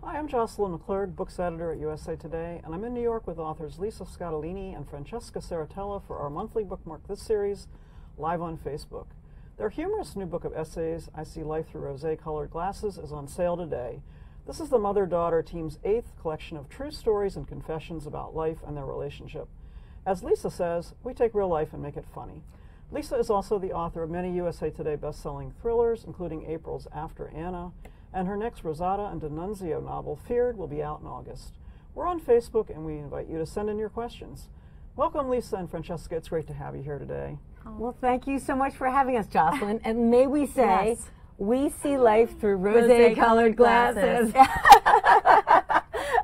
Hi, I'm Jocelyn McClurg, books editor at USA Today, and I'm in New York with authors Lisa Scottoline and Francesca Serritella for our monthly bookmark this series, live on Facebook. Their humorous new book of essays, I See Life Through Rosé-Colored Glasses, is on sale today. This is the mother-daughter team's 8th collection of true stories and confessions about life and their relationship. As Lisa says, we take real life and make it funny. Lisa is also the author of many USA Today best-selling thrillers, including April's After Anna, and her next Rosada and D'Annunzio novel, Feared, will be out in August. We're on Facebook, and we invite you to send in your questions. Welcome, Lisa and Francesca. It's great to have you here today. Well, thank you so much for having us, Jocelyn. And may we say, yes, we see life through rosé-colored glasses.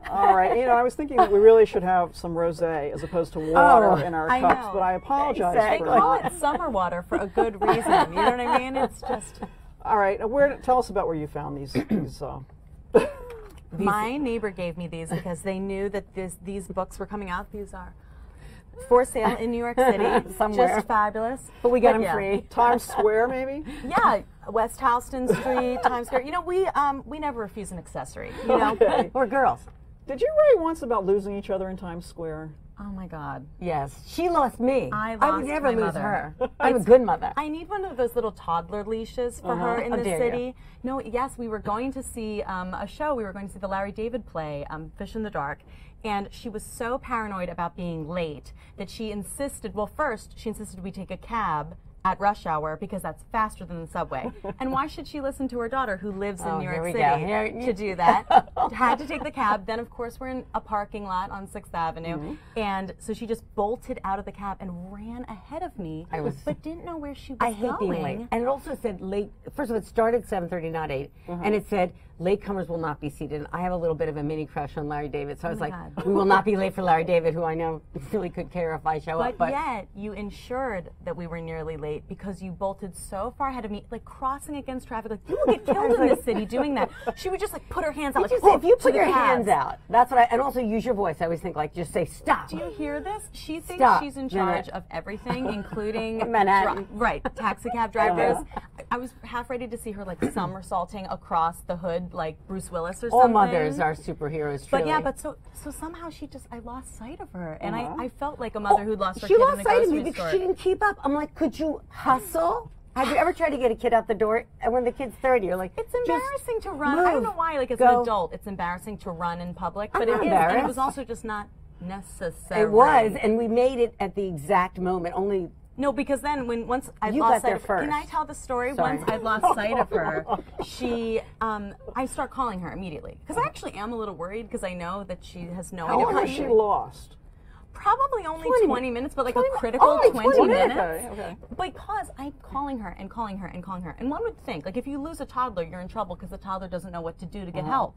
All right. You know, I was thinking that we really should have some rosé as opposed to water in our cups, but I apologize for They call it summer water for a good reason. You know what I mean? It's just... All right. Tell us about where you found these. My neighbor gave me these because they knew that these books were coming out. These are for sale in New York City. Somewhere. Just fabulous. But we get them free. Times Square, maybe? Yeah. West Houston Street, Times Square. You know, we never refuse an accessory. You know, we're girls. Did you write once about losing each other in Times Square? Oh my God. Yes. She lost me. I would never my lose mother. her. I'm a good mother. I need one of those little toddler leashes for her in the city. You. No, yes, we were going to see a show. We were going to see the Larry David play, Fish in the Dark. And she was so paranoid about being late that she insisted, well, first, she insisted we take a cab at rush hour because that's faster than the subway. And why should she listen to her daughter who lives in New York City to do that? Had to take the cab. Then, of course, we're in a parking lot on 6th Avenue. And so she just bolted out of the cab and ran ahead of me, but didn't know where she was going. I hate being late. And it also said late. First of all, it started at 7:30, not 8. And it said, latecomers will not be seated. And I have a little bit of a mini crush on Larry David. So I was like, we will not be late for Larry David, who I know really could care if I show up. But yet, you ensured that we were nearly late because you bolted so far ahead of me, like crossing against traffic. Like, you will get killed in this city doing that. She would just like put her hands out. Like, if you put your hands out, that's what and also use your voice. I always think like, just say stop. Do you hear this? She thinks she's in charge of everything, including Manhattan. Taxi cab drivers. I was half ready to see her like somersaulting across the hood like Bruce Willis or something. All mothers are superheroes, truly. But yeah, so somehow I lost sight of her, and I felt like a mother who'd lost her kid in the grocery store. She lost sight of me because store. she didn't keep up. I'm like, could you hustle? Have you ever tried to get a kid out the door, and when the kid's 30, you're like, it's embarrassing to run. Move, I don't know why, like as an adult, it's embarrassing to run in public, but it is, and it was also just not necessary. It was, and we made it at the exact moment, only... No, because then once I you lost got there sight of her, first. can I tell the story? Sorry. Once I lost sight of her, I start calling her immediately because I actually am a little worried because I know that she has no idea. How long has she lost? Probably only 20 minutes, but like a critical 20 minutes. Okay. Because I'm calling her and calling her and calling her. And one would think, like if you lose a toddler, you're in trouble because the toddler doesn't know what to do to get help.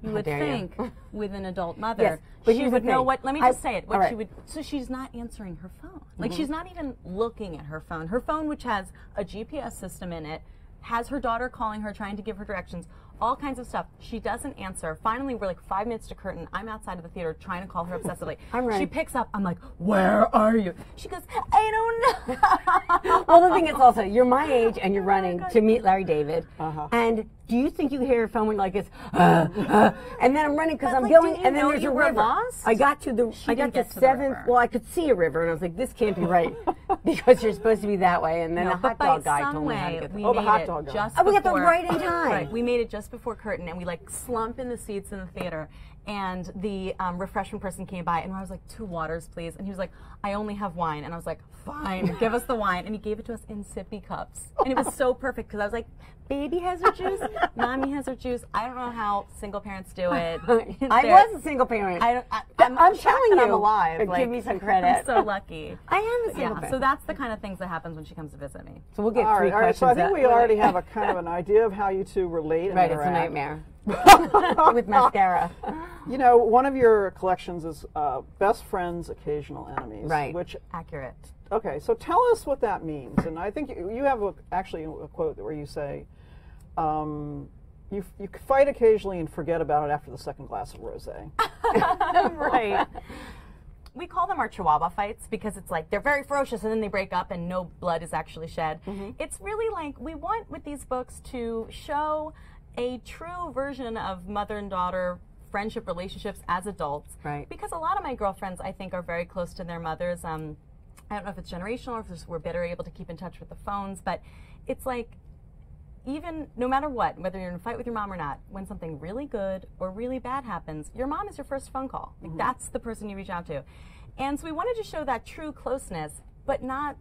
You would think with an adult mother, but she would know what, let me just say it, what she would, so she's not answering her phone. Like she's not even looking at her phone. Her phone, which has a GPS system in it, has her daughter calling her, trying to give her directions, all kinds of stuff. She doesn't answer. Finally, we're like 5 minutes to curtain. I'm outside of the theater trying to call her obsessively. She picks up. I'm like, where are you? She goes, I don't know. Well, the thing is also, you're my age and you're running to meet Larry David. And do you think you hear your phone when like this, and then I'm running because I'm going, and then there's a river. Lost? I got to the 7th. Well, I could see a river, and I was like, this can't be right because you're supposed to be that way. And then a hot dog guy told me how to get there. We made it just before. We got there right in time. Right, we made it just before curtain, and we like slump in the seats in the theater. And the refreshment person came by, and I was like, 2 waters, please. And he was like, I only have wine. And I was like, fine, give us the wine. And he gave it to us in sippy cups. And it was so perfect, because I was like, baby has her juice, mommy has her juice. I don't know how single parents do it. I was a single parent. I'm telling you, I'm alive. Like, give me some credit. I'm so lucky. I am a single parent. So that's the kind of things that happens when she comes to visit me. So we'll get all 3 right, questions. So I think we already have a kind of an idea of how you two relate and interact. It's a nightmare. With mascara. You know, one of your collections is Best Friends, Occasional Enemies. Right. Which, accurate. Okay, so tell us what that means. And I think you have actually a quote where you say, you fight occasionally and forget about it after the second glass of rosé. Right. We call them our Chihuahua fights because it's like they're very ferocious and then they break up and no blood is actually shed. It's really like we want with these books to show a true version of mother and daughter friendship relationships as adults. Right. Because a lot of my girlfriends, I think, are very close to their mothers. I don't know if it's generational or if we're better able to keep in touch with the phones, but it's like, even no matter what, whether you're in a fight with your mom or not, when something really good or really bad happens, your mom is your first phone call. Like, that's the person you reach out to. And so we wanted to show that true closeness, but not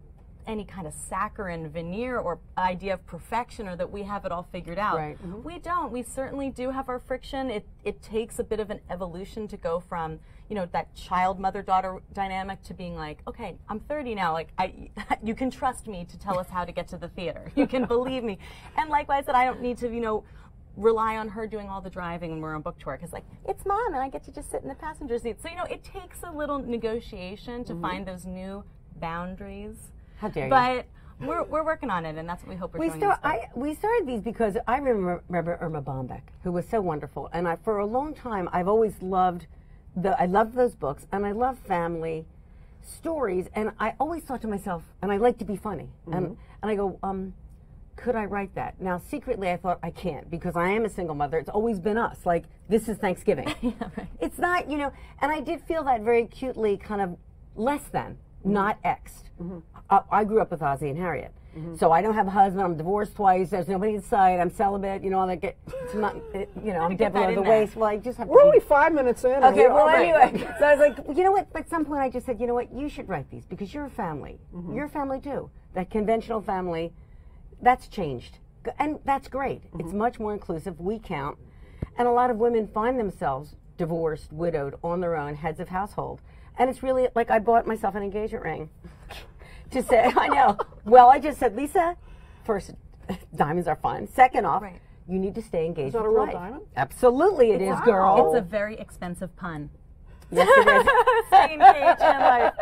any kind of saccharine veneer or idea of perfection or that we have it all figured out. Right. We don't. We certainly do have our friction. It takes a bit of an evolution to go from, you know, that child mother-daughter dynamic to being like, okay, I'm 30 now. Like, you can trust me to tell us how to get to the theater. You can believe me. And likewise, that I don't need to, you know, rely on her doing all the driving when we're on book tour, because like, it's mom and I get to just sit in the passenger seat. So, you know, it takes a little negotiation to find those new boundaries. How dare you? But we're working on it, and that's what we hope we're doing. We started these because I remember Irma Bombeck, who was so wonderful, and for a long time I've always loved I loved those books, and I love family stories, and I always thought to myself, and I like to be funny, and I go, could I write that? Now, secretly, I thought I can't, because I am a single mother. It's always been us. Like, this is Thanksgiving. Yeah, right. It's not, you know, and I did feel that very acutely, kind of less than, not X'd. I grew up with Ozzie and Harriet. So I don't have a husband, I'm divorced twice, there's nobody inside, I'm celibate, you know, all that it's not, you know, I'm dead below the waist. Well, I just have to. We're only 5 minutes in. Okay, well, anyway. So I was like, you know what, at some point I just said, you know what, you should write these, because you're a family. You're a family too. That conventional family, that's changed. And that's great. It's much more inclusive. We count. And a lot of women find themselves divorced, widowed, on their own, heads of household. And it's really like I bought myself an engagement ring to say, I know. Well, I just said, Lisa, first, diamonds are fun. Second off, you need to stay engaged. Is that with a real life. diamond? Absolutely, it is, girl. It's a very expensive pun. Yes, it is. Stay engaged in life.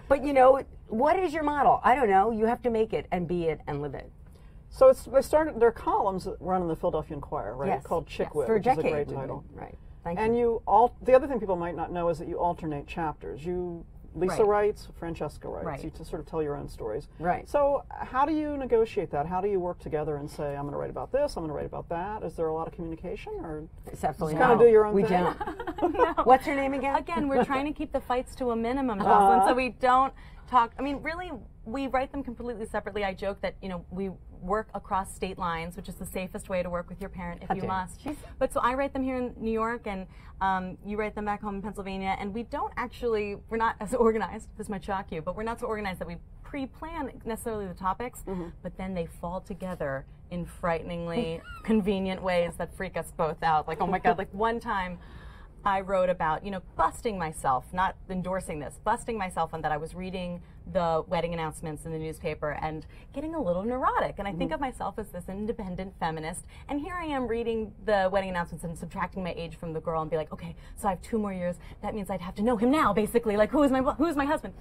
But you know, what is your model? I don't know. You have to make it and be it and live it. So they started their columns that run in the Philadelphia Inquirer, right? Yes. Called Chick Wit, For a which is a decade. great title. Right. Thank And you. the other thing people might not know is that you alternate chapters. Lisa writes, Francesca writes. Right. You to sort of tell your own stories. Right. So how do you negotiate that? How do you work together and say, I'm going to write about this, I'm going to write about that? Is there a lot of communication, or It's absolutely just kind of do your own we thing? don't. No. What's your name again? Again, we're trying to keep the fights to a minimum, Jocelyn, so we don't talk. I mean, really, we write them completely separately. I joke that, you know, we work across state lines, which is the safest way to work with your parent if you must. But so I write them here in New York, and you write them back home in Pennsylvania, and we're not as organized, this might shock you, but we're not so organized that we pre-plan necessarily the topics, but then they fall together in frighteningly convenient ways that freak us both out. Like, oh my God, like one time I wrote about, you know, busting myself, not endorsing this, busting myself on that I was reading the wedding announcements in the newspaper and getting a little neurotic. And I think of myself as this independent feminist. And here I am reading the wedding announcements and subtracting my age from the girl and be like, okay, so I have 2 more years. That means I'd have to know him now, basically. Like, who is my husband?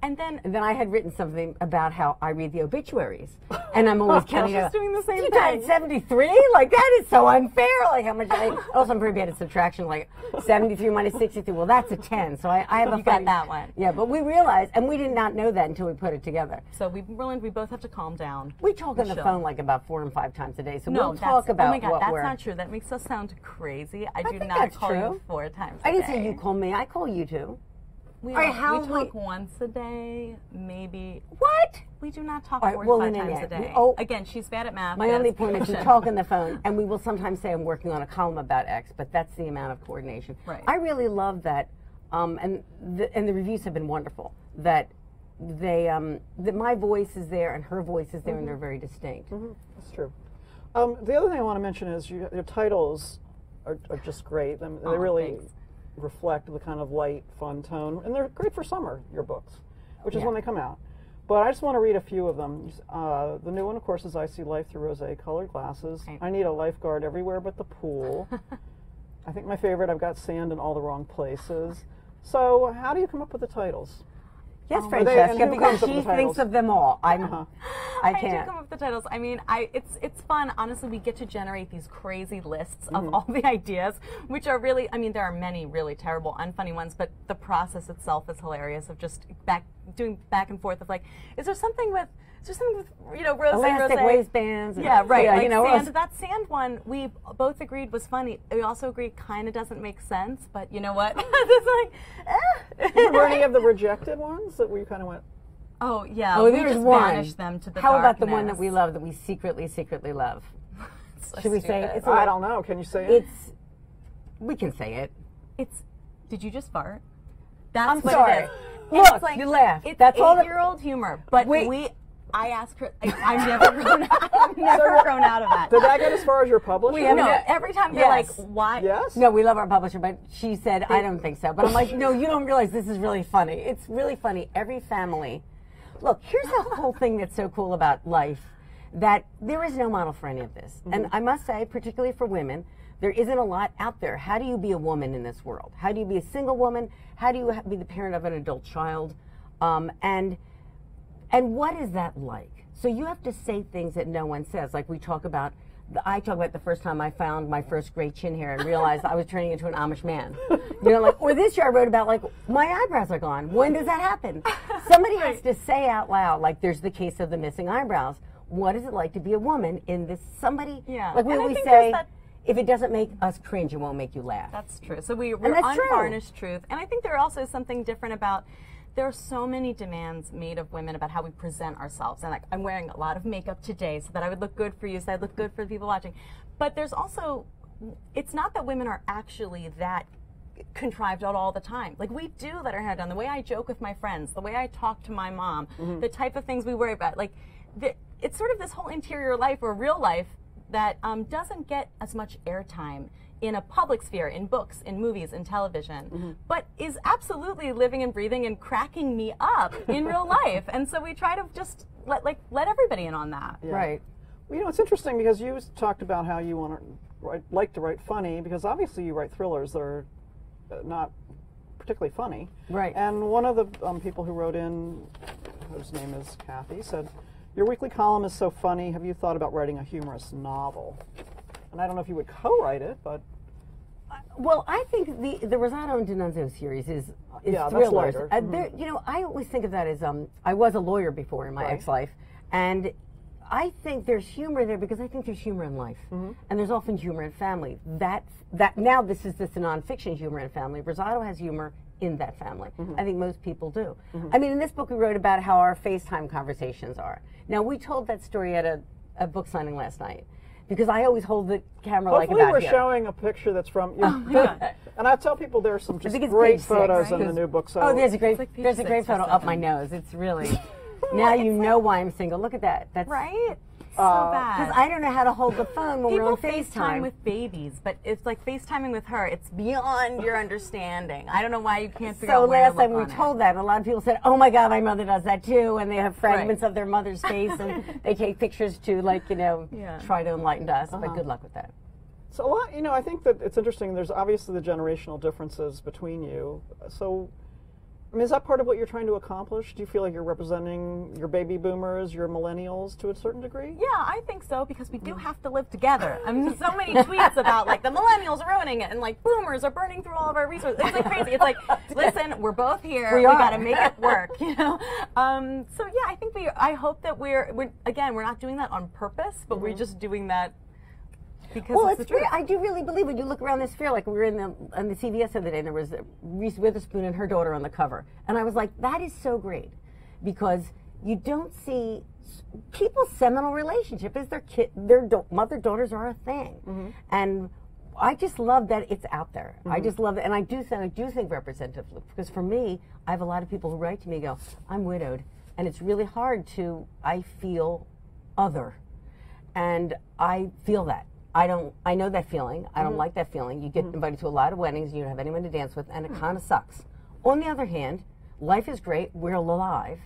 And then I had written something about how I read the obituaries, and I'm always counting just doing the same you thing. died at 73? Like, that is so unfair. Like, how much? Also, I'm pretty bad at subtraction. Like, 73 minus 63. Well, that's a 10. So I have a You got that one. Yeah, but we realized, and we did not know that until we put it together. So we both have to calm down. We talk on the phone like about 4 and 5 times a day. So No, we'll talk about oh my God, what that's we're. not true. That makes us sound crazy. I do think not that's call true. you 4 times a I didn't day. say you call me. I call you too. We, All right, we talk once a day, maybe. What? We do not talk All right, 4 well, to 5 then, times yeah. a day. Oh. Again, she's bad at math. My yes. only point is you talk on the phone, and we will sometimes say I'm working on a column about X, but that's the amount of coordination. Right. I really love that, and the reviews have been wonderful. That that my voice is there and her voice is there, and they're very distinct. That's true. The other thing I want to mention is your titles are just great. They really thanks. reflect the kind of light, fun tone, and they're great for summer, your books, which is Yeah. when they come out. But I just want to read a few of them. The new one, of course, is I See Life Through Rosé-Colored Glasses. Right. I Need a Lifeguard Everywhere But the Pool. I think my favorite, I've Got Sand in All the Wrong Places. So how do you come up with the titles? Yes, and Francesca, who because comes up she with the thinks titles? of them all. I I do can't. come up with the titles. I mean, it's fun. Honestly, we get to generate these crazy lists of all the ideas, which are really, I mean, there are many really terrible, unfunny ones, but the process itself is hilarious of just doing back and forth of like, is there just something with, you know, rose. Elastic waistbands. Yeah, right. Yeah, like you know, sand, that sand one, we both agreed was funny. We also agreed kind of doesn't make sense, but you know what? It's like, Were any of the rejected ones that we kind of went, oh, yeah. Oh, we there's just one. banished them to the How about the darkness. one that we love, that we secretly love? So Should we say stupid. it? I don't know, can you say it? It's, we can say it. It's, did you just fart? That's I'm what sorry. it is. Look, It's like, you laugh. It's That's all. 8-year-old humor, but Wait. I asked her. I've never grown out. I've never grown out of that. Did that get as far as your publisher? We have No, no- every time they're Yes. like, "Why?" Yes? No, we love our publisher, but she said, I don't think so. But I'm like, no, you don't realize this is really funny. It's really funny. Every family. Look, here's the whole thing that's so cool about life, that there is no model for any of this. And I must say, particularly for women, there isn't a lot out there. How do you be a woman in this world? How do you be a single woman? How do you be the parent of an adult child? And what is that like? So you have to say things that no one says. Like I talk about the first time I found my first gray chin hair and realized I was turning into an Amish man. You know, like, or this year I wrote about, like, my eyebrows are gone. When does that happen? Somebody has to say out loud, like, there's the case of the missing eyebrows. What is it like to be a woman in this? Somebody, Yeah. like we And I always think say, there's that- if it doesn't make us cringe, it won't make you laugh. That's true. So we're that's true. unvarnished truth. And I think there also is something different about, there are so many demands made of women about how we present ourselves. And like, I'm wearing a lot of makeup today so that I would look good for you, so that I look good for the people watching. But there's also, it's not that women are actually that contrived out all the time. Like, we do let our hair down. The way I joke with my friends, the way I talk to my mom, the type of things we worry about. Like, it's sort of this whole interior life or real life that doesn't get as much airtime in a public sphere, in books, in movies, in television, but is absolutely living and breathing and cracking me up in real life. And so we try to just let everybody in on that. Yeah. Right. Well, you know, it's interesting because you talked about how you want to like to write funny, because obviously you write thrillers that are not particularly funny. Right. And one of the people who wrote in, whose name is Kathy, said, "Your weekly column is so funny. Have you thought about writing a humorous novel?" And I don't know if you would co-write it, but Well, I think the Rosado and D'Annunzio series is Yeah, that's thrillers. lighter. You know, I always think of that as I was a lawyer before in my Right. ex-life, and I think there's humor there because I think there's humor in life, and there's often humor in family. That now this is a nonfiction humor in family. Rosado has humor in that family. I think most people do. I mean, in this book we wrote about how our FaceTime conversations are. Now, we told that story at a book signing last night, because I always hold the camera like hopefully about we're here. showing a picture that's from you. And I tell people there are some just think it's great page 6, photos right? in the new book. So Oh, there's a great like page there's a great 6 or photo up my 7. nose. It's really now you know why I'm single. Look at that. That's Right? So because bad. I don't know how to hold the phone when People we're on FaceTime FaceTime. with babies, but it's like FaceTiming with her. It's beyond your understanding. I don't know why you can't figure So out where to last time look we on told it. that, a lot of people said, "Oh my God, my mother does that too," and they have fragments of their mother's face, and they take pictures to, like, you know, Yeah. try to enlighten us. But good luck with that. So a lot, you know, I think that it's interesting. There's obviously the generational differences between you. So, I mean, is that part of what you're trying to accomplish? Do you feel like you're representing your baby boomers, your millennials to a certain degree? Yeah, I think so, because we do have to live together. I mean, so many tweets about, like, the millennials are ruining it, and, like, boomers are burning through all of our resources. It's like crazy. It's like, listen, we're both here. We We are. got to make it work, you know? So, yeah, I think I hope that we're not doing that on purpose, but we're just doing that because Well, it's the truth. I do really believe when you look around this fair, like we were on the CVS the other day, and there was Reese Witherspoon and her daughter on the cover, and I was like, that is so great, because you don't see people's seminal relationship is their mother-daughters are a thing, and I just love that it's out there. I just love it, and I do think representatively, because for me, I have a lot of people who write to me and go, I'm widowed, and it's really hard I feel other, and I feel that. I know that feeling. I don't like that feeling. You get invited to a lot of weddings, you don't have anyone to dance with, and it kind of sucks. On the other hand, life is great. We're alive,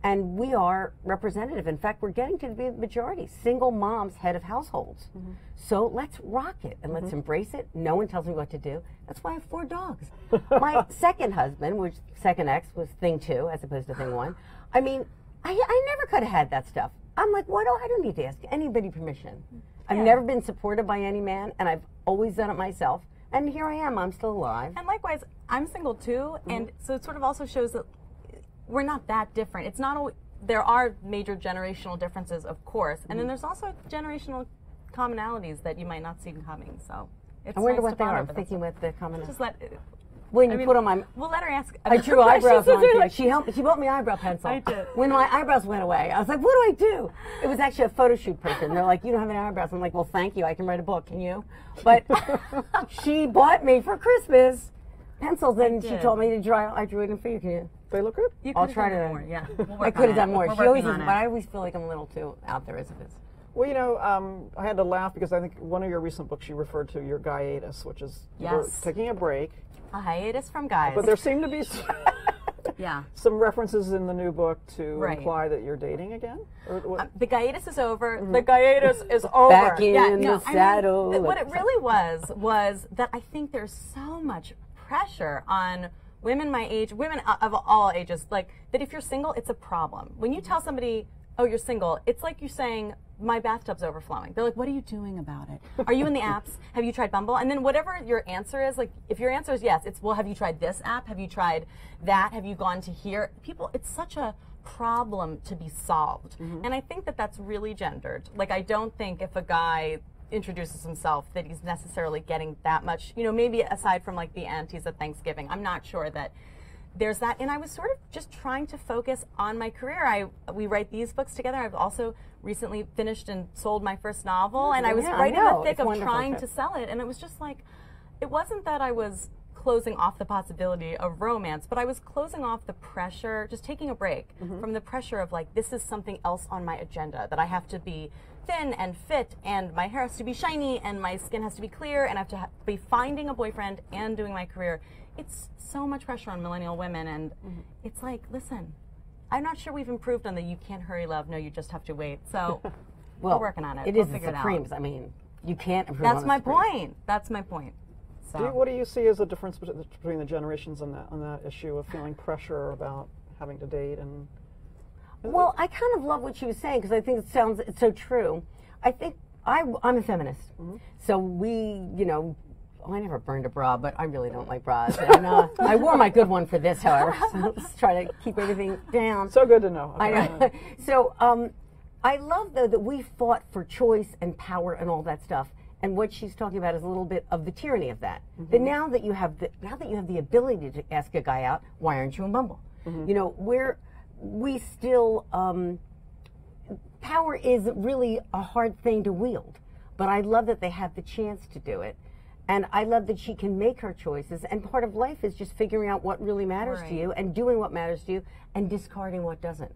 and we are representative. In fact, we're getting to be the majority. Single moms, head of households. So let's rock it, and let's embrace it. No one tells me what to do. That's why I have 4 dogs. My second husband, second ex, was thing 2 as opposed to thing 1. I mean, I never could have had that stuff. I'm like, I don't need to ask anybody permission. I've never been supported by any man, and I've always done it myself. And here I am. I'm still alive. And likewise, I'm single too, and so it sort of also shows that we're not that different. It's not always, there are major generational differences, of course, and then there's also generational commonalities that you might not see coming. So it's I wonder nice what to they bond are. over I'm that thinking stuff. what the commonalities. Just let. When I you mean, put on my, we'll let her ask. I drew eyebrows on too. Like, She bought me eyebrow pencil. I did. When my eyebrows went away, I was like, what do I do? It was actually a photo shoot person. They're like, you don't have any eyebrows. I'm like, well, thank you. I can write a book. Can you? But she bought me for Christmas pencils, and she told me to draw. I drew it in for you. Can you? They look good? You I'll could've try done to. more. Yeah, I could have done more. We're She always working is, on but it. I always feel like I'm a little too out there as it is. Well, you know, I had to laugh because I think one of your recent books you referred to your hiatus, which is you were Yes. taking a break. A hiatus from guys. But there seem to be yeah. some references in the new book to Right. imply that you're dating again. Or what? The hiatus is over. The hiatus is over. Back in yeah, the no, saddle. I mean, what it really was that I think there's so much pressure on women my age, women of all ages, like that if you're single, it's a problem. When you tell somebody, oh, you're single, it's like you saying, my bathtub's overflowing. They're like, what are you doing about it? Are you in the apps? Have you tried Bumble? And then whatever your answer is, like if your answer is yes, it's, well, have you tried this app? Have you tried that? Have you gone to here? People, it's such a problem to be solved. And I think that that's really gendered. Like I don't think if a guy introduces himself that he's necessarily getting that much, you know, maybe aside from like the aunties at Thanksgiving, I'm not sure that there's that. And I was sort of just trying to focus on my career. We write these books together. I've also recently finished and sold my first novel, and I was right in the thick of trying to sell it. And it was just like, it wasn't that I was closing off the possibility of romance, but I was closing off the pressure, just taking a break from the pressure of like, this is something else on my agenda, that I have to be thin and fit, and my hair has to be shiny, and my skin has to be clear, and I have to be finding a boyfriend and doing my career. It's so much pressure on millennial women, and it's like, listen, I'm not sure we've improved on the you can't hurry love, no, you just have to wait. So we're working on it. It we'll is the figure Supremes. it out. I mean, you can't improve That's on the my Supremes. point. That's my point. So. What do you see as a difference between the generations on that issue of feeling pressure about having to date and? Well, I kind of love what she was saying because I think it's so true. I think I'm a feminist, so we, you know, I never burned a bra, but I really don't like bras. And I wore my good one for this, however. So let's try to keep everything down. So good to know. Okay. I know. So I love though that we fought for choice and power and all that stuff. And what she's talking about is a little bit of the tyranny of that. That now that you have the ability to ask a guy out, why aren't you in Bumble? You know, we still power is really a hard thing to wield. But I love that they have the chance to do it. And I love that she can make her choices. And part of life is just figuring out what really matters to you and doing what matters to you and discarding what doesn't.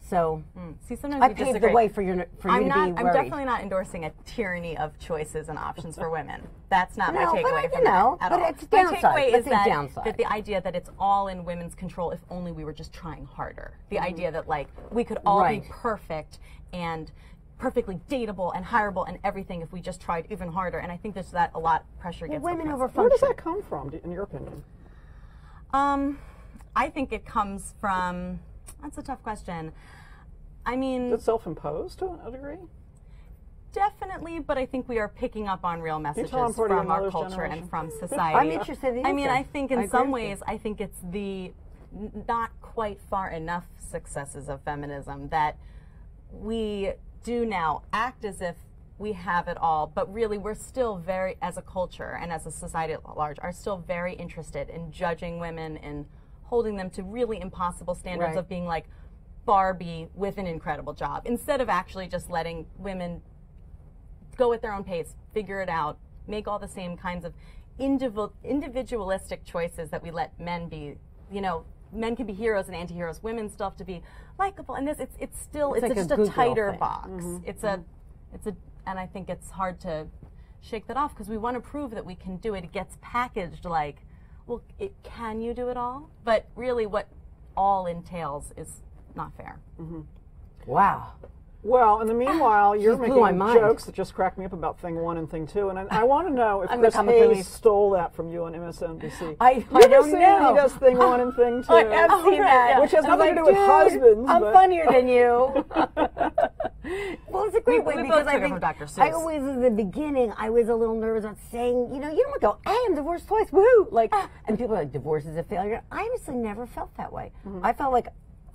So See, sometimes I we paved disagree. the way for you to be worried. I'm definitely not endorsing a tyranny of choices and options for women. That's not my No, but takeaway you from know, that at but all. it's My downside. takeaway Let's is say downside. that the idea that it's all in women's control if only we were just trying harder. The idea that like we could all be perfect and perfectly dateable and hireable and everything if we just tried even harder. And I think there's that a lot pressure gets women oppressive. Where does that come from, in your opinion? I think it comes from, that's a tough question. I mean, Is it self-imposed to a degree? definitely, but I think we are picking up on real messages tell I'm part of your from our mother's culture generation? and from society. I'm interested in the I mean, answer. I think I in agree some with you. ways, I think it's the not quite far enough successes of feminism that we do now act as if we have it all, but really we're still very, as a culture and as a society at large, are still very interested in judging women and holding them to really impossible standards Right. of being like Barbie with an incredible job, instead of actually just letting women go at their own pace, figure it out, make all the same kinds of individualistic choices that we let men be. You know, men can be heroes and anti-heroes. Women still have to be likable. And it's still It's like just a a good girl tighter thing. box. And I think it's hard to shake that off because we want to prove that we can do it. It gets packaged like, well, can you do it all? But really, what all entails is not fair. Wow. Well, in the meanwhile, you're blew my making mind. jokes that just crack me up about thing one and thing two, and I want to know if I'm the Chris comic Hayes relief. stole that from you on MSNBC. I You don't see know. He does thing one and thing two. I have seen that. Which has I'm nothing to like, do with husbands. I'm but funnier than you. Well, it's a great way we because both I took it think from Dr. Seuss. I always, in the beginning, I was a little nervous about saying, you know, you don't go, hey, I'm divorced twice, woo! Like, and people are like, divorce is a failure. I honestly never felt that way. I felt like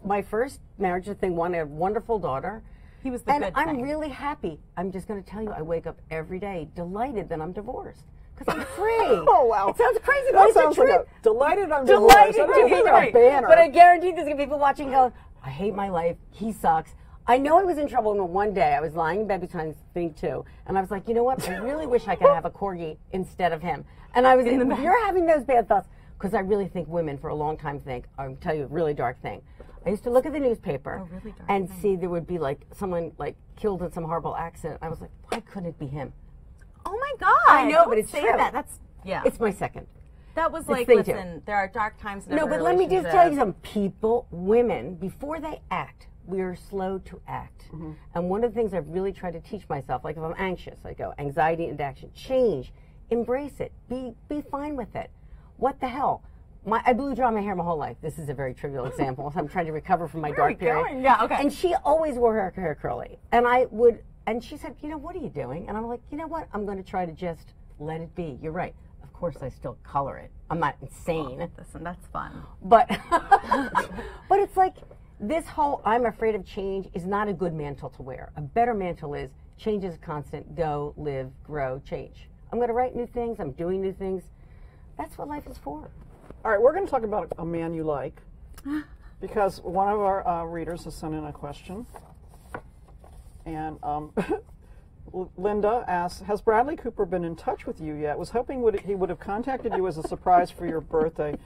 my first marriage thing, I had a wonderful daughter. He was the and good I'm thing. really happy. I'm just going to tell you, I wake up every day delighted that I'm divorced. Because I'm free. Oh, wow. It sounds crazy, but That it's the sounds like truth. delighted I'm Delighted divorced. to That be sounds like a right. banner. But I guarantee there's going to be people watching going, I hate my life. He sucks. I know I was in trouble when one day I was lying in bed between thing two, and I was like, you know what? I really wish I could have a corgi instead of him. And I was in the you're having those bad thoughts, because I really think women for a long time think, I'll tell you a really dark thing. I used to look at the newspaper and see there would be like someone like killed in some horrible accident. I was like, why couldn't it be him? Oh my God! I know, Don't but it's say true. that. That's It's my second. That was It's like, thing listen, two. there are dark times in No, every but let me just relationship. tell you something. People, women, before they act, we are slow to act. And one of the things I've really tried to teach myself, like if I'm anxious, I go anxiety into action. Change. Embrace it. Be fine with it. What the hell? I blew dry my hair my whole life. This is a very trivial example. So I'm trying to recover from my dark period. Going? Yeah, okay. And she always wore her hair curly. And and she said, you know, what are you doing? And I'm like, you know what? I'm going to try to just let it be. You're right. Of course, I still color it. I'm not insane. Listen, that's fun. But but it's like this whole I'm afraid of change is not a good mantle to wear. A better mantle is change is constant. Go, live, grow, change. I'm going to write new things. I'm doing new things. That's what life is for. All right, we're going to talk about a man you like, because one of our readers has sent in a question. And Linda asks, has Bradley Cooper been in touch with you yet? Was hoping he would have contacted you as a surprise for your birthday.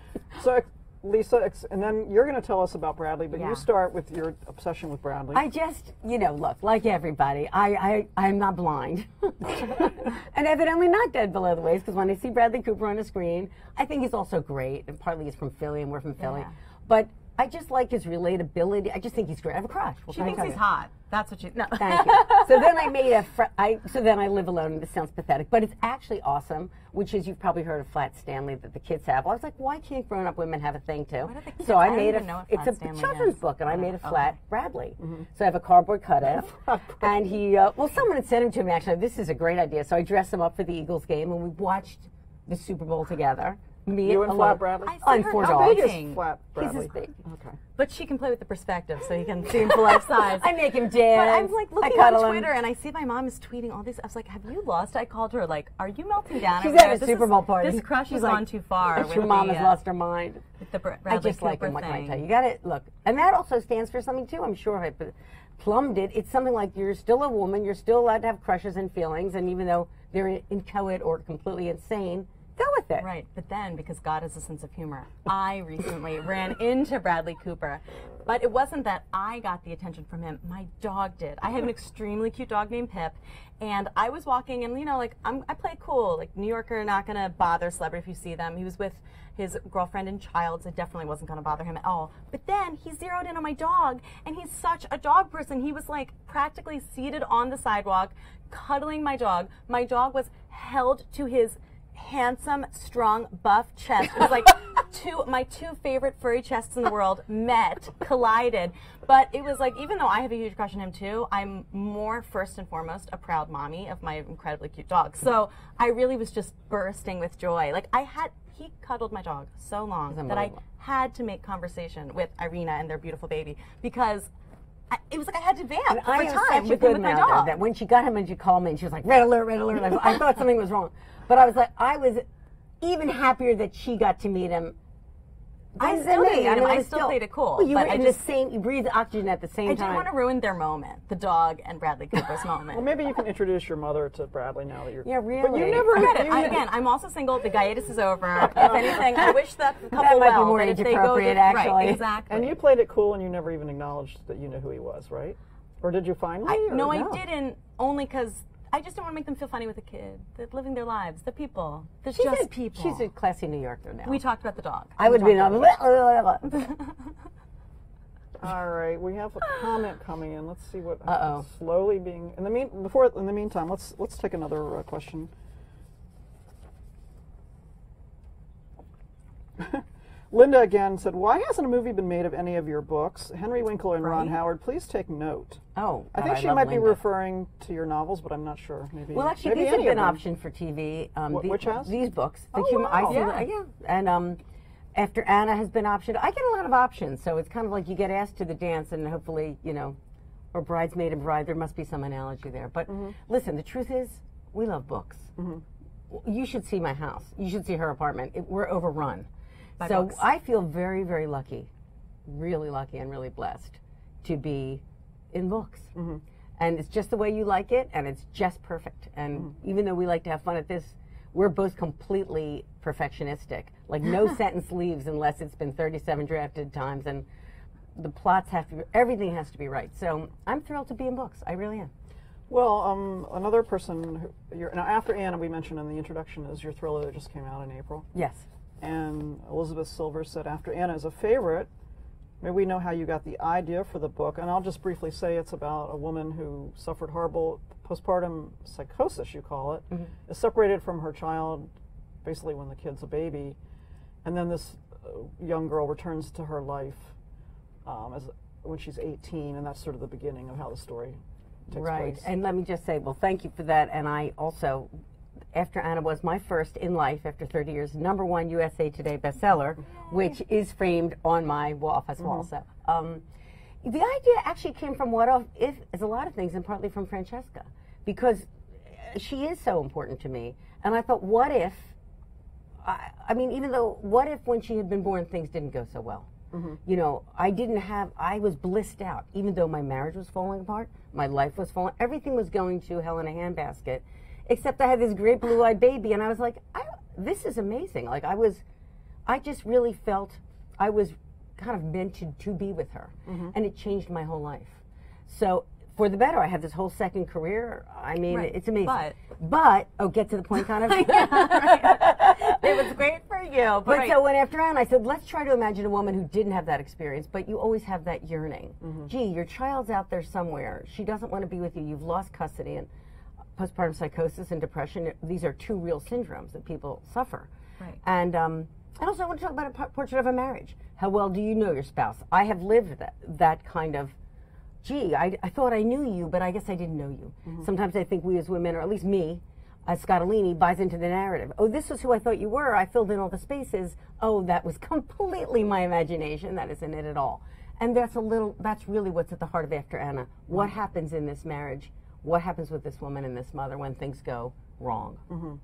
So, Lisa, and then you're going to tell us about Bradley, but you start with your obsession with Bradley. I just, look, like everybody, I'm not blind. And evidently not dead below the waist, because when I see Bradley Cooper on the screen, I think he's also great. And partly he's from Philly, and we're from Philly. But I just like his relatability. I just think he's great. I have a crush. She thinks he's hot. That's what you. No. Thank you. So then I made so then I live alone, and this sounds pathetic, but it's actually awesome. Which is, you've probably heard of Flat Stanley that the kids have. Well, I was like, why can't grown-up women have a thing too? What are the kids? So I don't made even know what it's Flat a Stanley children's is. book, and I made a flat Bradley. So I have a cardboard cutout, and he. Well, someone had sent him to me actually. This is a great idea. So I dressed him up for the Eagles game, and we watched the Super Bowl together. Me You and and Flat Bradley? I'm 4 How dogs. big is Flat Bradley? He's this big. Okay. But she can play with the perspective, so he can see him for life size. I make him dance. But I'm like looking I on cuddle Twitter, him. and I see my mom is tweeting all these. I was like, "Have you lost?" I called her, like, "Are you melting down?" She's over at there? a This Super is- Bowl party. This crush She's has like, gone too far. Your mom has lost her mind. With the Bradley I just like Cooper him. What can I thing. tell you? You got to look, and that also stands for something too. I'm sure I plumbed it. It's something like you're still a woman. You're still allowed to have crushes and feelings, and even though they're inchoate or completely insane, go with it. Right, but then, because God has a sense of humor, I recently ran into Bradley Cooper. But it wasn't that I got the attention from him. My dog did. I have an extremely cute dog named Pip, and I was walking, and, I play cool. Like, New Yorker, not going to bother a celebrity if you see them. He was with his girlfriend and child, so it definitely wasn't going to bother him at all. But then he zeroed in on my dog, and he's such a dog person. He was, like, practically seated on the sidewalk, cuddling my dog. My dog was held to his handsome, strong, buff chest. It was like my two favorite furry chests in the world met, collided. But it was like, even though I have a huge crush on him too, I'm more first and foremost a proud mommy of my incredibly cute dog. So I really was just bursting with joy. Like he cuddled my dog so long that I had to make conversation with Irina and their beautiful baby, because it was like I had to vamp for I am time such a good my mouser dog. that when she got him and she called me and she was like, red alert, red alert. I thought something was wrong. But I was even happier that she got to meet him. I than still me. didn't meet him. mean, I still played it cool. Well, you but were in the same, you breathed oxygen at the same I time. didn't want to ruin their moment, the dog and Bradley Cooper's moment. Well, maybe you can introduce your mother to Bradley now that you're... Yeah, really. But you never... Again, I'm also single. The hiatus is over. If anything, I wish that couple That might be well. more but if they go age-appropriate, right, actually. exactly. And you played it cool, and you never even acknowledged that you knew who he was, right? Or did you finally? No, I didn't. Only because I just didn't want to make them feel funny with the kid. They're living their lives. The people. They're just people. She's a classy New Yorker now. We talked about the dog. I would be All right, we have a comment coming in. Let's see what slowly being in the meantime, let's take another question. Linda again said, "Why hasn't a movie been made of any of your books? Henry Winkler and Ron Howard, please take note." Oh, I think she love might be Linda. referring to your novels, but I'm not sure. Maybe. Well, actually, maybe these have any of been them. optioned for TV. Which has? These books. Oh, wow. yeah. And After Anna has been optioned, I get a lot of options, so it's kind of like you get asked to the dance and hopefully, or bridesmaid and bride, there must be some analogy there. But listen, the truth is, we love books. You should see my house. You should see her apartment. We're overrun. By so books. I feel very, very lucky, really lucky and really blessed to be in books. And it's just the way you like it, and it's just perfect. And even though we like to have fun at this, we're both completely perfectionistic. Like no sentence leaves unless it's been 37 drafted times, and the plots have to be, everything has to be right. So I'm thrilled to be in books. I really am. Well, another person, now after Anna, we mentioned in the introduction, is your thriller that just came out in April. Yes. And Elizabeth Silver said after Anna is a favorite. Maybe we know how you got the idea for the book, and I'll just briefly say it's about a woman who suffered horrible postpartum psychosis, you call it, is separated from her child basically when the kid's a baby, and then this young girl returns to her life when she's 18, and that's sort of the beginning of how the story takes place. And let me just say, well, thank you for that, and I also, after Anna was my first in life, after 30 years, #1 USA Today bestseller, which is framed on my office wall. So, the idea actually came from is a lot of things, and partly from Francesca, because she is so important to me. And I thought, what if, what if when she had been born, things didn't go so well? I was blissed out, even though my marriage was falling apart, my life was falling, everything was going to hell in a handbasket. Except I had this great blue-eyed baby, and I was like, this is amazing. Like, I just really felt I was kind of meant to be with her, and it changed my whole life. So, for the better, I have this whole second career. I mean, it's amazing. But, get to the point, kind of. It was great for you. But so when after Anna, I said, let's try to imagine a woman who didn't have that experience, but you always have that yearning. Gee, your child's out there somewhere. She doesn't want to be with you. You've lost custody, and postpartum psychosis and depression, these are two real syndromes that people suffer. Right. And also I want to talk about a portrait of a marriage. How well do you know your spouse? I have lived that kind of, gee, I thought I knew you, but I guess I didn't know you. Sometimes I think we as women, or at least me, as Scottoline, buys into the narrative. Oh, this is who I thought you were. I filled in all the spaces. Oh, that was completely my imagination. That isn't it at all. And that's really what's at the heart of After Anna. What happens in this marriage? What happens with this woman and this mother when things go wrong?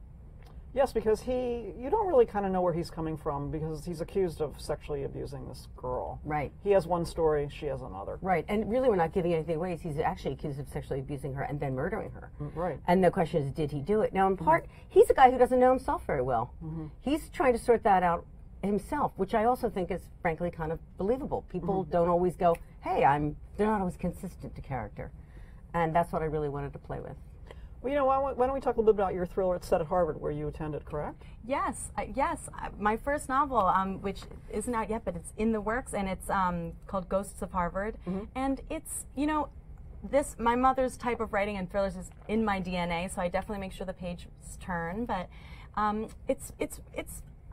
Yes, because you don't really kind of know where he's coming from, because he's accused of sexually abusing this girl. Right. He has one story, she has another. Right, and really we're not giving anything away. He's actually accused of sexually abusing her and then murdering her. Right. And the question is, did he do it? Now, in part, he's a guy who doesn't know himself very well. He's trying to sort that out himself, which I also think is, frankly, kind of believable. People don't always go, hey, they're not always consistent to character. And that's what I really wanted to play with. Well, why don't we talk a little bit about your thriller? It's set at Harvard, where you attended, correct? Yes, my first novel, which isn't out yet, but it's in the works, and it's called Ghosts of Harvard. And it's, my mother's type of writing and thrillers is in my DNA, so I definitely make sure the pages turn. But it's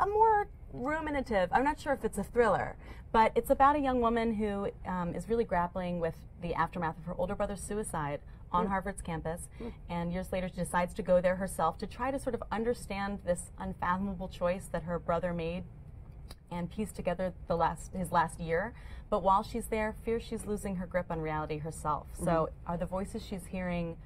a more ruminative. I'm not sure if it's a thriller, but it's about a young woman who is really grappling with the aftermath of her older brother's suicide on Harvard's campus, and years later she decides to go there herself to try to sort of understand this unfathomable choice that her brother made and piece together his last year. But while she's there, fears she's losing her grip on reality herself. So are the voices she's hearing,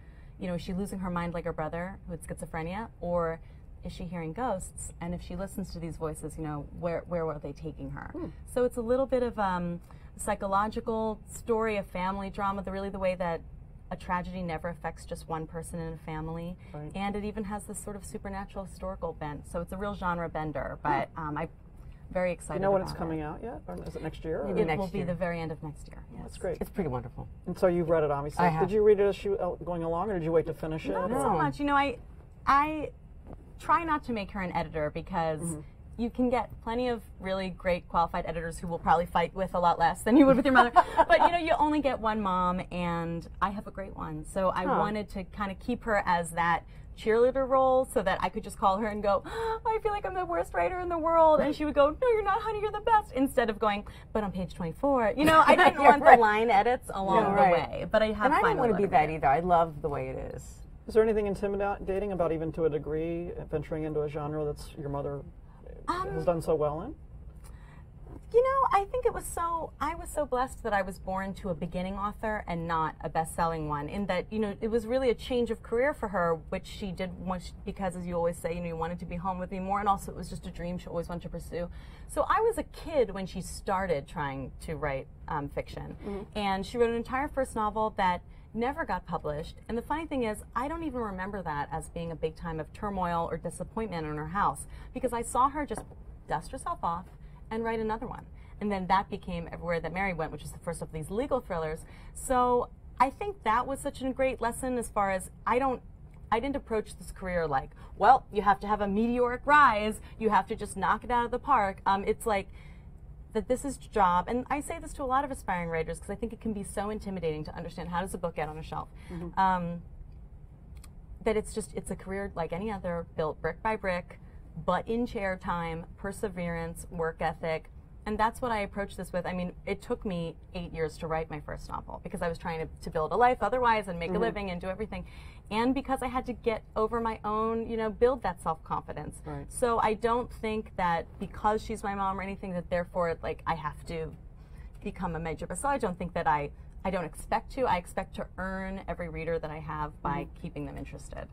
is she losing her mind like her brother who had schizophrenia, or is she hearing ghosts? And if she listens to these voices, where are they taking her? So it's a little bit of a psychological story, a family drama, really the way that a tragedy never affects just one person in a family. Right. And it even has this sort of supernatural historical bent. So it's a real genre bender, but I'm very excited about it. You know when it's coming out yet? Or is it next year? Maybe It next will be year. the very end of next year. Yes. That's great. It's pretty wonderful. And so you've read it, obviously. I have. Did you read it as she was going along, or did you wait to finish it? Not or- so much. I try not to make her an editor, because you can get plenty of really great qualified editors who will probably fight with a lot less than you would with your mother. But you only get one mom, and I have a great one. So I wanted to kind of keep her as that cheerleader role, so that I could just call her and go, I feel like I'm the worst writer in the world, and she would go, no, you're not, honey, you're the best, instead of going, but on page 24, I didn't want the line edits along the way, but I have And I don't want to be that either. either. I love the way it is. Is there anything intimidating about, even to a degree, venturing into a genre that's your mother has done so well in? You know, I think I was so blessed that I was born to a beginning author and not a best-selling one, in that, you know, it was really a change of career for her, which she did once, because, as you always say, you know, you wanted to be home with me more, and also it was just a dream she always wanted to pursue. So I was a kid when she started trying to write fiction, and she wrote an entire first novel that never got published. And the funny thing is, I don't even remember that as being a big time of turmoil or disappointment in her house, because I saw her just dust herself off and write another one. And then that became Everywhere That Mary Went, which is the first of these legal thrillers. So I think that was such a great lesson, as far as I didn't approach this career like, well, you have to have a meteoric rise, you have to just knock it out of the park. It's like that this is job, and I say this to a lot of aspiring writers because I think it can be so intimidating to understand how does a book get on a shelf. That it's a career like any other, built brick by brick, but in chair time, perseverance, work ethic. And that's what I approached this with. I mean, it took me 8 years to write my first novel because I was trying to build a life otherwise and make a living and do everything. And because I had to get over my own, you know, build that self-confidence. Right. So I don't think that because she's my mom or anything that therefore, like, I have to become a major bestseller. I don't think that I don't expect to. I expect to earn every reader that I have by keeping them interested.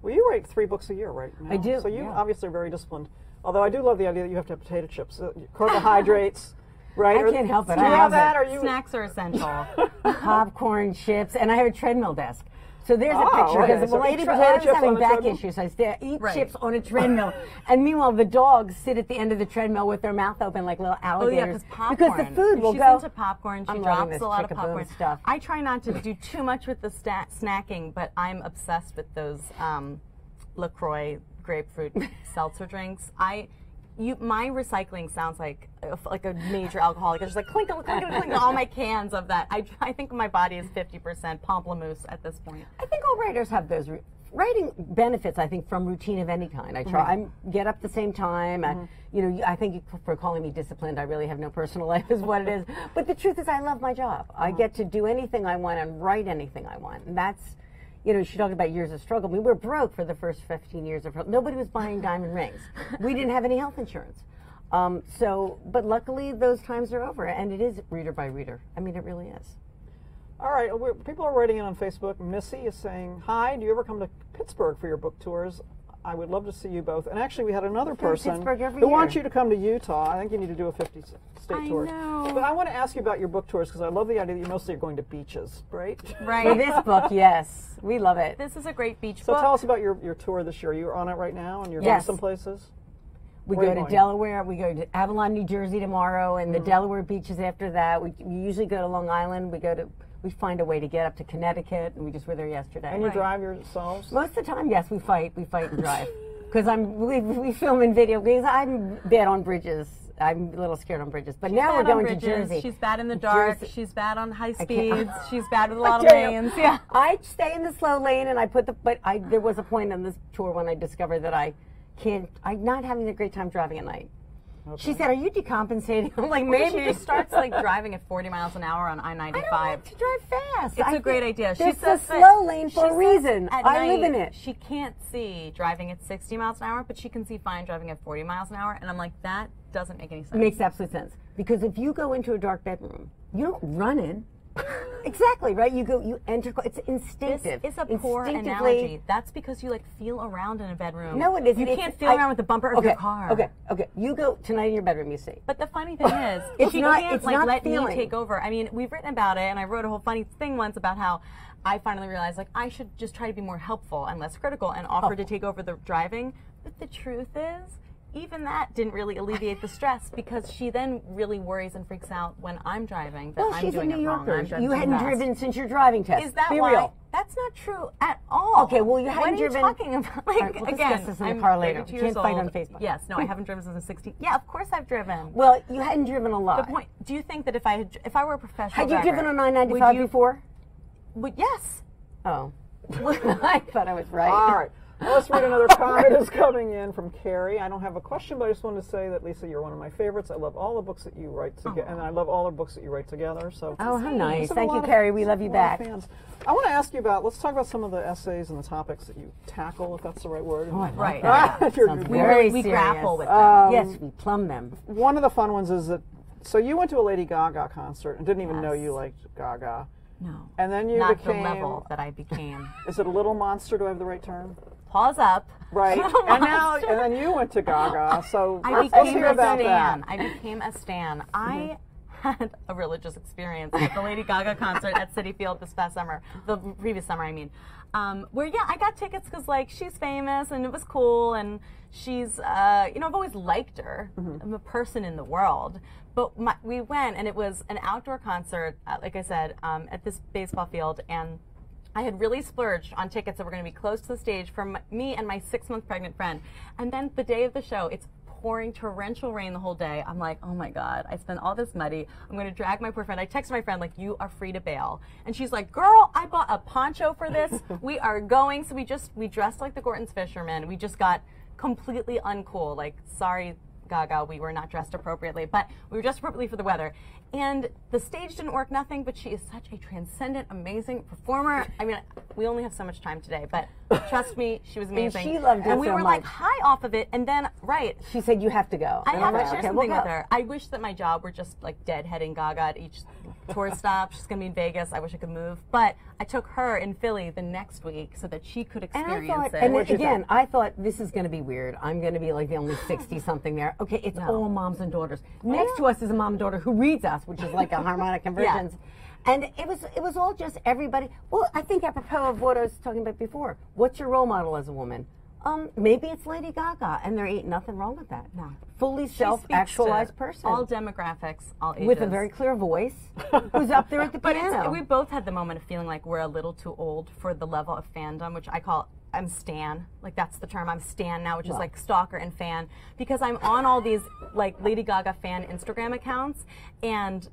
Well, you write 3 books a year right now. I do. So you obviously are very disciplined. Although I do love the idea that you have to have potato chips, carbohydrates, right? I can't help it. Do you have that? Or you Snacks are essential. Popcorn, chips, and I have a treadmill desk. So there's a picture. Okay. Because So I eating was potato chips having on a back treadmill? issues. I eat chips on a treadmill. And meanwhile, the dogs sit at the end of the treadmill with their mouth open like little alligators. Popcorn. Because the food will She's go. into popcorn. She I'm drops loving this a lot of Chick-a-Boom popcorn stuff. I try not to do too much with the snacking, but I'm obsessed with those LaCroix grapefruit seltzer drinks. My recycling sounds like a major alcoholic. It's just like clink, clink, clink, clink, all my cans of that. I think my body is 50% pamplemousse at this point. I think all writers have those. Writing benefits, I think, from routine of any kind. I try. I get up the same time. I think for calling me disciplined, I really have no personal life, is what it is. But the truth is, I love my job. I get to do anything I want and write anything I want, and that's. You know, she talked about years of struggle. We were broke for the first 15 years of her. Nobody was buying diamond rings. We didn't have any health insurance. But luckily those times are over, and it is reader by reader. I mean, it really is. All right, people are writing in on Facebook. Missy is saying, hi, do you ever come to Pittsburgh for your book tours? I would love to see you both. And actually, we had another person who wants you to come to Utah. I think you need to do a 50-state tour. I know. But I want to ask you about your book tours, because I love the idea that you mostly are going to beaches, right? Right. For this book, yes. We love it. This is a great beach So book. tell us about your tour this year. You're on it right now, and you're going some places? We Where go are you to going? Delaware. We go to Avalon, New Jersey tomorrow, and the Delaware beaches after that. We usually go to Long Island. We find a way to get up to Connecticut, and we just were there yesterday. And you drive yourselves? Most of the time, yes, we fight. We fight and drive. Because we film in video games. I'm bad on bridges. I'm a little scared on bridges. But now we're going to Jersey. She's bad in the dark. She's bad on high speeds. She's bad with a lot of Okay. lanes. Yeah. I stay in the slow lane, and there was a point on this tour when I discovered that I'm not having a great time driving at night. Okay. She said, are you decompensating? I'm like, maybe. She just starts like driving at 40 miles an hour on I-95. I don't like to drive fast. It's a great idea. She It's says a slow lane for a reason. At I live night, in it. She can't see driving at 60 miles an hour, but she can see fine driving at 40 miles an hour. And I'm like, that doesn't make any sense. It makes absolute sense. Because if you go into a dark bedroom, you don't run in. Exactly, right? You enter, it's instinctive. This is a poor analogy. That's because you like feel around in a bedroom. No, it isn't. You can't feel around with the bumper of your car. Okay. You go tonight in your bedroom, you see. But the funny thing is, she can't let me take over. I mean, we've written about it, and I wrote a whole funny thing once about how I finally realized like I should just try to be more helpful and less critical and offer to take over the driving. But the truth is, even that didn't really alleviate the stress because she then really worries and freaks out when I'm driving that I'm she's doing a New it wrong. Yorker. You hadn't driven since your driving test. Is that Be why? real. That's not true at all. Okay, well, you hadn't driven. What are you talking about? Like, All right, we'll again, discuss this in the I'm car later. 32 You years can't fight old. on Facebook. Yes, no, I haven't driven since I was 16. Yeah, of course I've driven. Well, you hadn't driven a lot. The point. Do you think that if I were a professional Had you driver, driven on 995 before? Yes. Oh. I thought I was right. All right. Well, let's read another comment that's coming in from Carrie. I don't have a question, but I just wanted to say that, Lisa, you're one of my favorites. I love all the books that you write together, and I love all the books that you write together. So, oh, how nice. So Thank you, Carrie. We love you back. Fans. I want to ask you about, let's talk about some of the essays and the topics that you tackle, if that's the right word. Oh, I like right. that. We grapple with them. yes, we plumb them. One of the fun ones is that So you went to a Lady Gaga concert and didn't even know Yes. you liked Gaga. No. And then you Not became... the level that I became. Is it a little monster? Do I have the right term? Pause up. Right. Little And now, monster. and then you went to Gaga. So I let's became hear a about stan. that. I became a stan. I had a religious experience at the Lady Gaga concert at Citi Field this past summer, the previous summer, I mean, where, yeah, I got tickets because, like, she's famous and it was cool, and she's, you know, I've always liked her. I'm a person in the world. But we went, and it was an outdoor concert, like I said, at this baseball field, and I had really splurged on tickets that were going to be close to the stage for me and my 6-month pregnant friend. And then the day of the show, it's pouring torrential rain the whole day. I'm like, oh my God, I spent all this money. I'm going to drag my poor friend. I texted my friend, like, you are free to bail. And she's like, girl, I bought a poncho for this. We are going. So we dressed like the Gorton's fishermen. We just got completely uncool. Like, sorry, Gaga, we were not dressed appropriately, but we were dressed appropriately for the weather. And the stage didn't work, nothing, but she is such a transcendent, amazing performer. I mean, we only have so much time today, but trust me, she was amazing. And she loved it and we so were much. like high off of it, and then, right. She said, you have to go. I And have I'm to like, share okay, something we'll with go. her. I wish that my job were just like deadheading Gaga at each tour stop. She's going to be in Vegas. I wish I could move. But I took her in Philly the next week so that she could experience it. And then, again, I thought this is going to be weird. I'm going to be like the only 60-something there. Okay, it's all moms and daughters. Next to us is a mom and daughter who reads us, which is like a harmonic convergence. And it was all just everybody. Well, I think apropos of what I was talking about before. What's your role model as a woman? Maybe it's Lady Gaga, and there ain't nothing wrong with that. No. Fully She self-actualized speaks to person. all demographics, all ages. With a very clear voice, who's up there at the But piano. we both had the moment of feeling like we're a little too old for the level of fandom, which I call, I'm stan. Like, that's the term. I'm stan now, which is like stalker and fan. Because I'm on all these, like, Lady Gaga fan Instagram accounts, and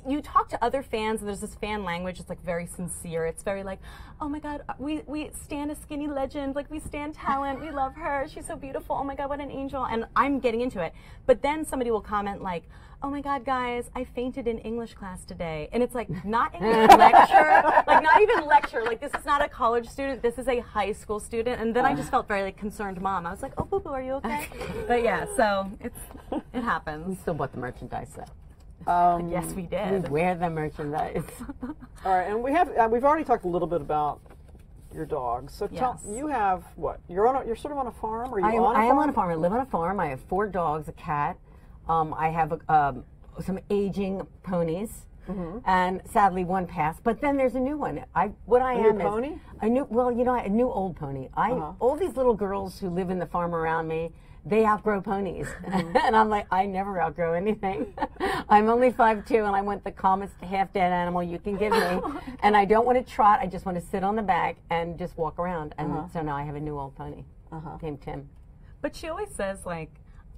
you talk to other fans, and there's this fan language. It's like very sincere. It's very like, oh my God, we stand a skinny legend. Like, we stand talent. We love her. She's so beautiful. Oh my God, what an angel. And I'm getting into it. But then somebody will comment like, oh my God, guys, I fainted in English class today. And it's like, not English lecture, like not even lecture. Like, this is not a college student. This is a high school student. And then I just felt very like concerned mom. I was like, oh, boo boo, are you okay? But yeah, so it happens. We still bought the merchandise, though. Yes, we We did. wear the merchandise. All right, and we've already talked a little bit about your dogs. So tell, Yes. you have what? You're sort of on a farm. Are you I am on a farm? on a farm. I live on a farm. I have 4 dogs, a cat. I have some aging ponies, and sadly 1 passed. But then there's a new one. A new pony? A new old pony. All these little girls who live in the farm around me, they outgrow ponies. And I'm like, I never outgrow anything. I'm only 5'2", and I want the calmest half-dead animal you can give me. And I don't want to trot. I just want to sit on the back and just walk around. And so now I have a new old pony named Tim. But she always says, like,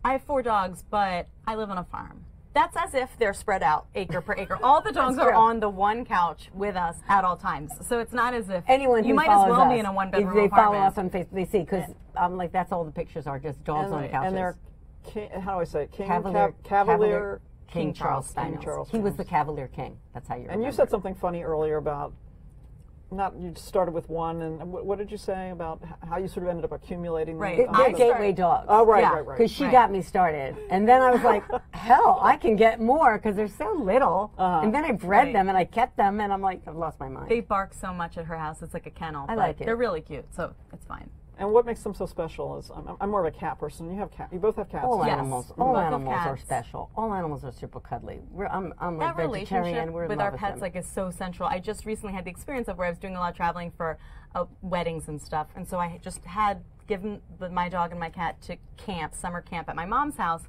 I have 4 dogs, but I live on a farm. That's as if they're spread out acre per acre. All the dogs are on the one couch with us at all times. So it's not as if anyone who you might follows as well us, be in a one-bedroom if they apartment. follow us on Facebook, they see, because I'm like, that's all the pictures are, just dogs on the couches. And they're, how do I say it? Cavalier King Charles Styles. Charles He was Styles. the Cavalier King. That's how you remember. And you said something funny earlier about you started with one, and what did you say about how you sort of ended up accumulating them? Right. They're gateway dogs. Oh, right, Yeah. right. Because she got me started. And then I was like, hell, I can get more because they're so little. And then I bred them and I kept them, and I'm like, I've lost my mind. They bark so much at her house. It's like a kennel. I but like it. They're really cute, so it's fine. And what makes them so special is I'm more of a cat person. You both have cats. all Yes. animals, We all both have animals are cats. special. All animals are super cuddly. I'm That like relationship vegetarian. We're in with love our with pets them. like is so central. I just recently had the experience of where I was doing a lot of traveling for weddings and stuff, and so I just had given my dog and my cat to camp, summer camp at my mom's house,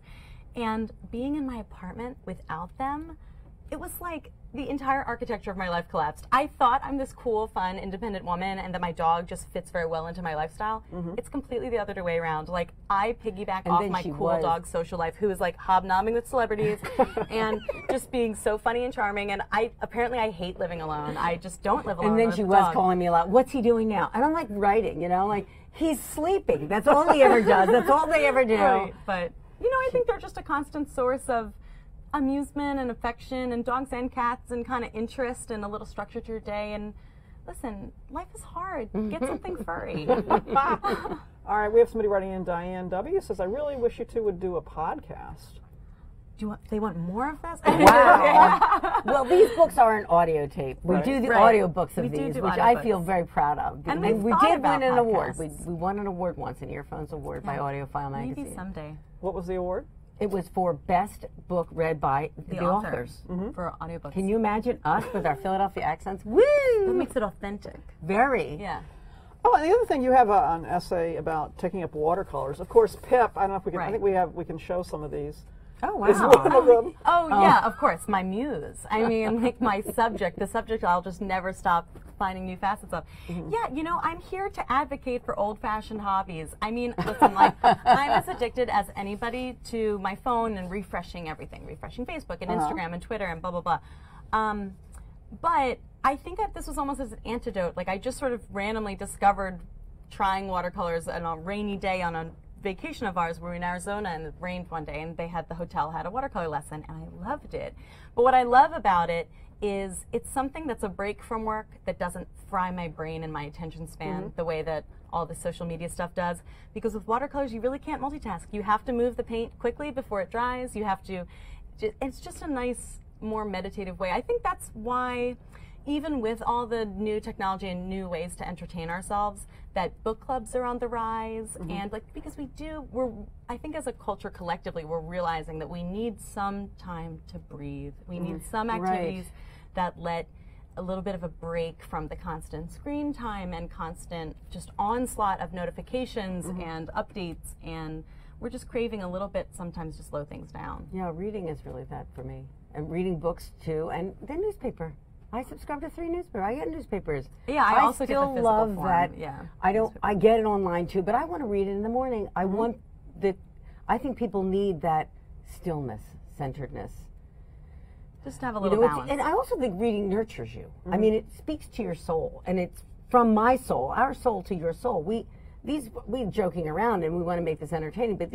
and being in my apartment without them, it was like the entire architecture of my life collapsed. I thought I'm this cool, fun, independent woman and that my dog just fits very well into my lifestyle. It's completely the other way around. Like, I piggyback off then my she cool was. dog social life, who is like hobnobbing with celebrities and just being so funny and charming. And I hate living alone. I just don't live alone. And then with she a was dog. calling me a lot. What's he doing now? And I'm like, writing, like, he's sleeping. That's all he ever does. That's all they ever do. Right. But, I think they're just a constant source of amusement and affection, and dogs and cats, and kind of interest and a little structure to your day. And listen, life is hard. Get something furry. All right, we have somebody writing in. Diane W. says, I really wish you two would do a podcast. they want more of this? Wow. Well, these books are an audio tape. We do the audio books of these, which I feel very proud of. And we did win an award. podcasts. We won an award once, an Earphones Award by AudioFile magazine. Maybe someday. What was the award? It was for best book read by the authors. For audiobooks. Can you imagine us with our Philadelphia accents? Woo! That makes it authentic. Very. Yeah. Oh, and the other thing, you have an essay about taking up watercolors. Of course, Pip. I don't know if we can. I Right. think we can show some of these. Oh, wow. Is one of them. Oh, yeah, of course, my muse. I mean, like my subject, the subject I'll just never stop finding new facets of. Yeah, you know, I'm here to advocate for old-fashioned hobbies. I mean, listen, like, I'm as addicted as anybody to my phone and refreshing everything, refreshing Facebook and Instagram and Twitter and blah, blah, blah. But I think that this was almost as an antidote. Like, I just sort of randomly discovered trying watercolors on a rainy day on a vacation of ours. We were in Arizona and it rained one day, and the hotel had a watercolor lesson, and I loved it. But what I love about it is it's something that's a break from work that doesn't fry my brain and my attention span the way that all the social media stuff does. Because with watercolors, you really can't multitask. You have to move the paint quickly before it dries. You have to, it's just a nice, more meditative way. I think that's why, even with all the new technology and new ways to entertain ourselves, that book clubs are on the rise. And like, because I think as a culture collectively, we're realizing that we need some time to breathe. We need some activities that let a little bit of a break from the constant screen time and constant just onslaught of notifications and updates, and we're just craving a little bit sometimes to slow things down. Yeah, reading is really that for me. And reading books too, and the newspaper. I subscribe to 3 newspapers. I get newspapers. Yeah, I also get the still physical love form. that. Yeah, I get it online too, but I want to read it in the morning. I want I think people need that stillness, centeredness. just to have a little balance. And I also think reading nurtures you. I mean, it speaks to your soul, and it's from my soul, our soul to your soul. We joking around, and we want to make this entertaining, but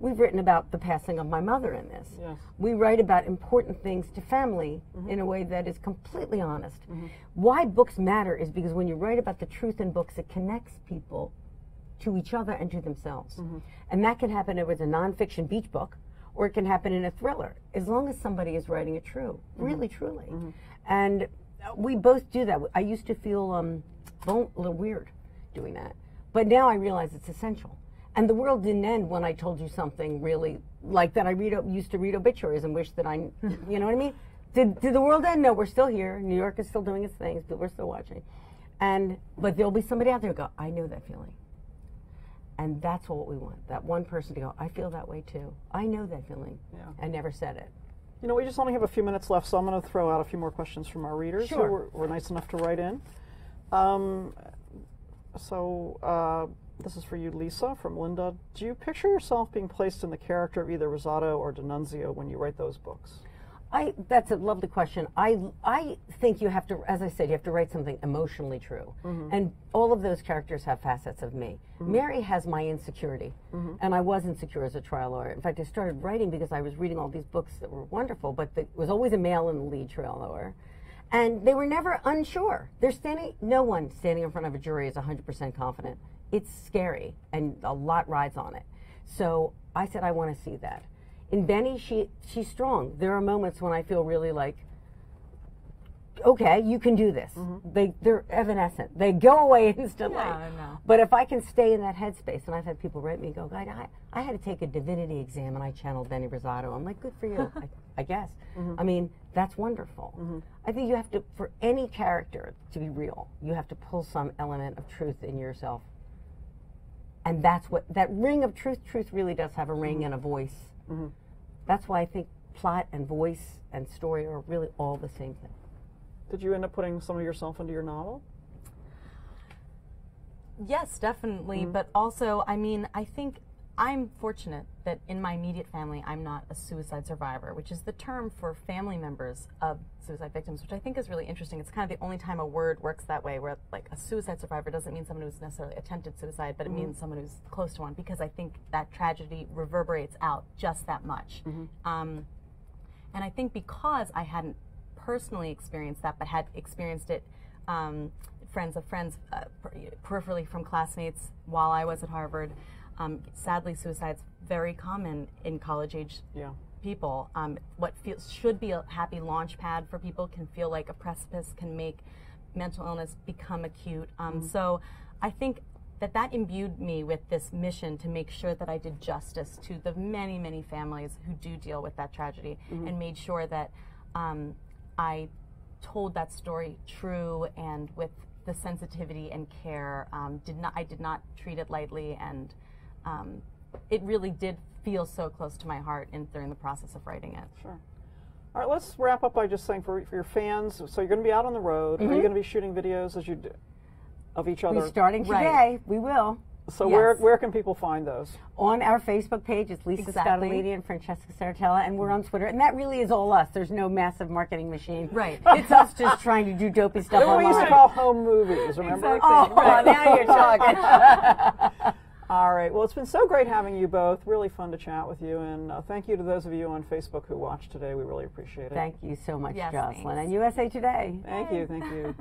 we've written about the passing of my mother in this. Yes. We write about important things to family in a way that is completely honest. Why books matter is because when you write about the truth in books, it connects people to each other and to themselves. And that can happen if it's a nonfiction beach book, or it can happen in a thriller, as long as somebody is writing it really truly. And we both do that. I used to feel a little weird doing that, but now I realize it's essential. And the world didn't end when I told you something really like that. I used to read obituaries and wish that you know what I mean? Did the world end? No, we're still here. New York is still doing its things, but we're still watching. But there'll be somebody out there who go, I know that feeling. And that's what we want, that one person to go, I feel that way too. I know that feeling. Yeah. I never said it. You know, we just only have a few minutes left, so I'm going to throw out a few more questions from our readers who were nice enough to write in. This is for you, Lisa, from Linda. Do you picture yourself being placed in the character of either Rosato or D'Annunzio when you write those books? That's a lovely question. I think you have to, as I said, you have to write something emotionally true. And all of those characters have facets of me. Mary has my insecurity, and I was insecure as a trial lawyer. In fact, I started writing because I was reading all these books that were wonderful, but there was always a male in the lead trial lawyer. And they were never unsure. No one standing in front of a jury is 100% confident. It's scary, and a lot rides on it. So I said, I want to see that. In Benny, she's strong. There are moments when I feel really like, okay, you can do this. They're evanescent. They go away instantly. No. But if I can stay in that headspace, and I've had people write me and go, God, I had to take a divinity exam, and I channeled Benny Rosato. I'm like, good for you, I guess. I mean, that's wonderful. I think you have to, for any character to be real, you have to pull some element of truth in yourself. And that's what, that ring of truth really does have a ring and a voice. That's why I think plot and voice and story are really all the same thing. Did you end up putting some of yourself into your novel? Yes, definitely. But also, I mean, I think I'm fortunate that in my immediate family, I'm not a suicide survivor, which is the term for family members of suicide victims, which I think is really interesting. It's kind of the only time a word works that way, where like a suicide survivor doesn't mean someone who's necessarily attempted suicide, but it means someone who's close to one, because I think that tragedy reverberates out just that much. And I think because I hadn't personally experienced that, but had experienced it, friends of friends, peripherally from classmates while I was at Harvard. Sadly, suicide's very common in college-age people. What should be a happy launch pad for people can feel like a precipice, can make mental illness become acute. So I think that imbued me with this mission to make sure that I did justice to the many, many families who do deal with that tragedy, and made sure that I told that story true and with the sensitivity and care. I did not treat it lightly, and it really did feel so close to my heart during the process of writing it. Sure. All right, let's wrap up by just saying for your fans, so you're going to be out on the road. Are you going to be shooting videos as you do of each other? We're starting today. Right. We will. So Yes. where can people find those? On our Facebook page, it's Lisa Scottoline and Francesca Serritella, and we're on Twitter. And that really is all us. There's no massive marketing machine. Right. It's us just trying to do dopey stuff What we online. used to call home movies, remember? Oh, now you're talking. All right. Well, it's been so great having you both. Really fun to chat with you. And thank you to those of you on Facebook who watched today. We really appreciate it. Thank you so much, Yes, Jocelyn. thanks. And USA Today. Thank you. Thank you.